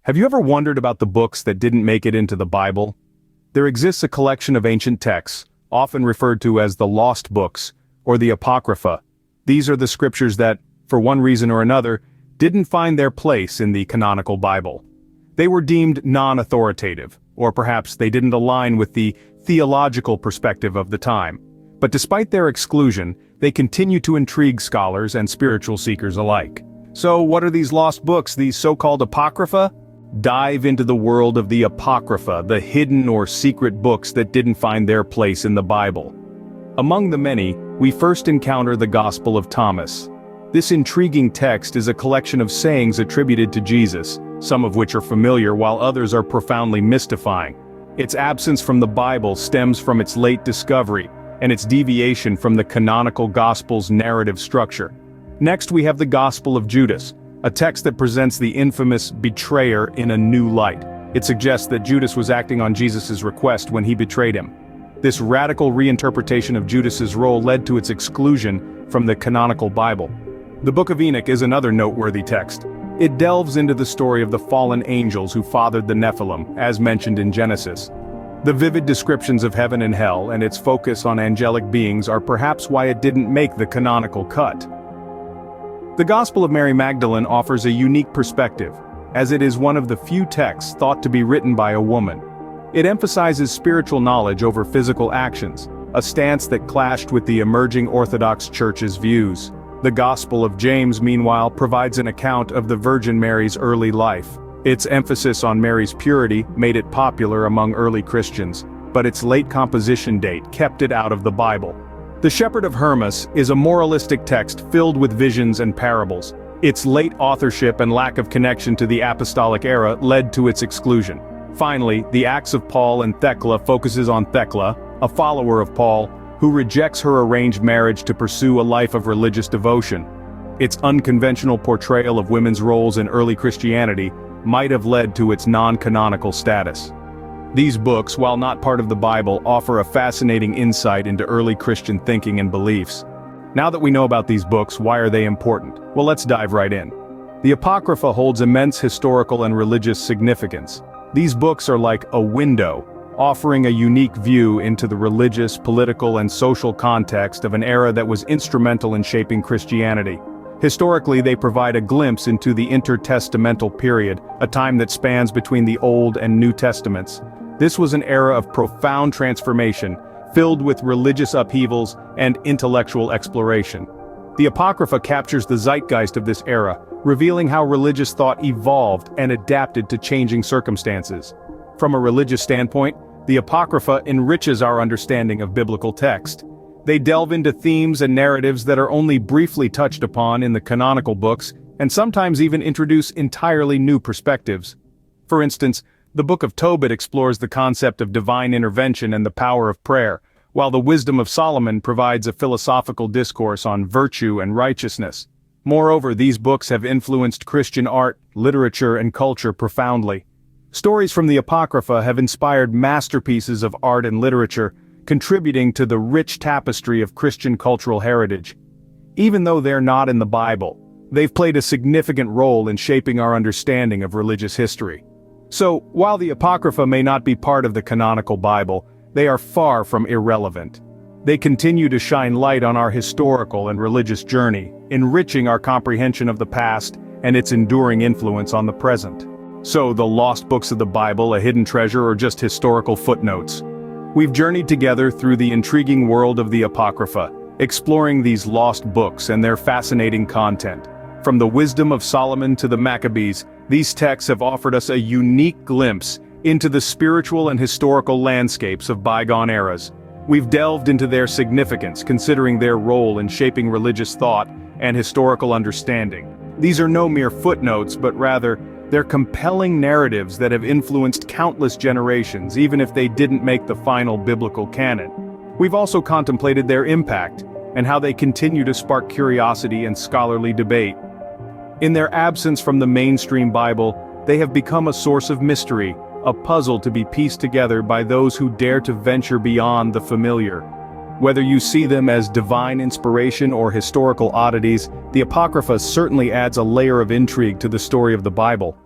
Have you ever wondered about the books that didn't make it into the Bible? There exists a collection of ancient texts, often referred to as the lost books, or the Apocrypha. These are the scriptures that, for one reason or another, didn't find their place in the canonical Bible. They were deemed non-authoritative, or perhaps they didn't align with the theological perspective of the time. But despite their exclusion, they continue to intrigue scholars and spiritual seekers alike. So what are these lost books, these so-called Apocrypha? Dive into the world of the Apocrypha, the hidden or secret books that didn't find their place in the Bible. Among the many, we first encounter the Gospel of Thomas. This intriguing text is a collection of sayings attributed to Jesus, some of which are familiar while others are profoundly mystifying. Its absence from the Bible stems from its late discovery, and its deviation from the canonical Gospel's narrative structure. Next we have the Gospel of Judas, a text that presents the infamous betrayer in a new light. It suggests that Judas was acting on Jesus' request when he betrayed him. This radical reinterpretation of Judas's role led to its exclusion from the canonical Bible. The Book of Enoch is another noteworthy text. It delves into the story of the fallen angels who fathered the Nephilim, as mentioned in Genesis. The vivid descriptions of heaven and hell and its focus on angelic beings are perhaps why it didn't make the canonical cut. The Gospel of Mary Magdalene offers a unique perspective, as it is one of the few texts thought to be written by a woman. It emphasizes spiritual knowledge over physical actions, a stance that clashed with the emerging Orthodox Church's views. The Gospel of James, meanwhile, provides an account of the Virgin Mary's early life. Its emphasis on Mary's purity made it popular among early Christians, but its late composition date kept it out of the Bible. The Shepherd of Hermas is a moralistic text filled with visions and parables. Its late authorship and lack of connection to the apostolic era led to its exclusion. Finally, the Acts of Paul and Thecla focuses on Thecla, a follower of Paul, who rejects her arranged marriage to pursue a life of religious devotion. Its unconventional portrayal of women's roles in early Christianity might have led to its non-canonical status. These books, while not part of the Bible, offer a fascinating insight into early Christian thinking and beliefs. Now that we know about these books, why are they important? Well, let's dive right in. The Apocrypha holds immense historical and religious significance. These books are like a window, offering a unique view into the religious, political, and social context of an era that was instrumental in shaping Christianity. Historically, they provide a glimpse into the intertestamental period, a time that spans between the Old and New Testaments. This was an era of profound transformation, filled with religious upheavals and intellectual exploration. The Apocrypha captures the zeitgeist of this era, revealing how religious thought evolved and adapted to changing circumstances. From a religious standpoint, the Apocrypha enriches our understanding of biblical text. They delve into themes and narratives that are only briefly touched upon in the canonical books, and sometimes even introduce entirely new perspectives. For instance, the Book of Tobit explores the concept of divine intervention and the power of prayer, while the Wisdom of Solomon provides a philosophical discourse on virtue and righteousness. Moreover, these books have influenced Christian art, literature, and culture profoundly. Stories from the Apocrypha have inspired masterpieces of art and literature, contributing to the rich tapestry of Christian cultural heritage. Even though they're not in the Bible, they've played a significant role in shaping our understanding of religious history. So, while the Apocrypha may not be part of the canonical Bible, they are far from irrelevant. They continue to shine light on our historical and religious journey, enriching our comprehension of the past and its enduring influence on the present. So, the lost books of the Bible, a hidden treasure, or just historical footnotes? We've journeyed together through the intriguing world of the Apocrypha, exploring these lost books and their fascinating content. From the Wisdom of Solomon to the Maccabees, these texts have offered us a unique glimpse into the spiritual and historical landscapes of bygone eras. We've delved into their significance, considering their role in shaping religious thought and historical understanding. These are no mere footnotes, but rather, they're compelling narratives that have influenced countless generations, even if they didn't make the final biblical canon. We've also contemplated their impact, and how they continue to spark curiosity and scholarly debate. In their absence from the mainstream Bible, they have become a source of mystery, a puzzle to be pieced together by those who dare to venture beyond the familiar. Whether you see them as divine inspiration or historical oddities, the Apocrypha certainly adds a layer of intrigue to the story of the Bible.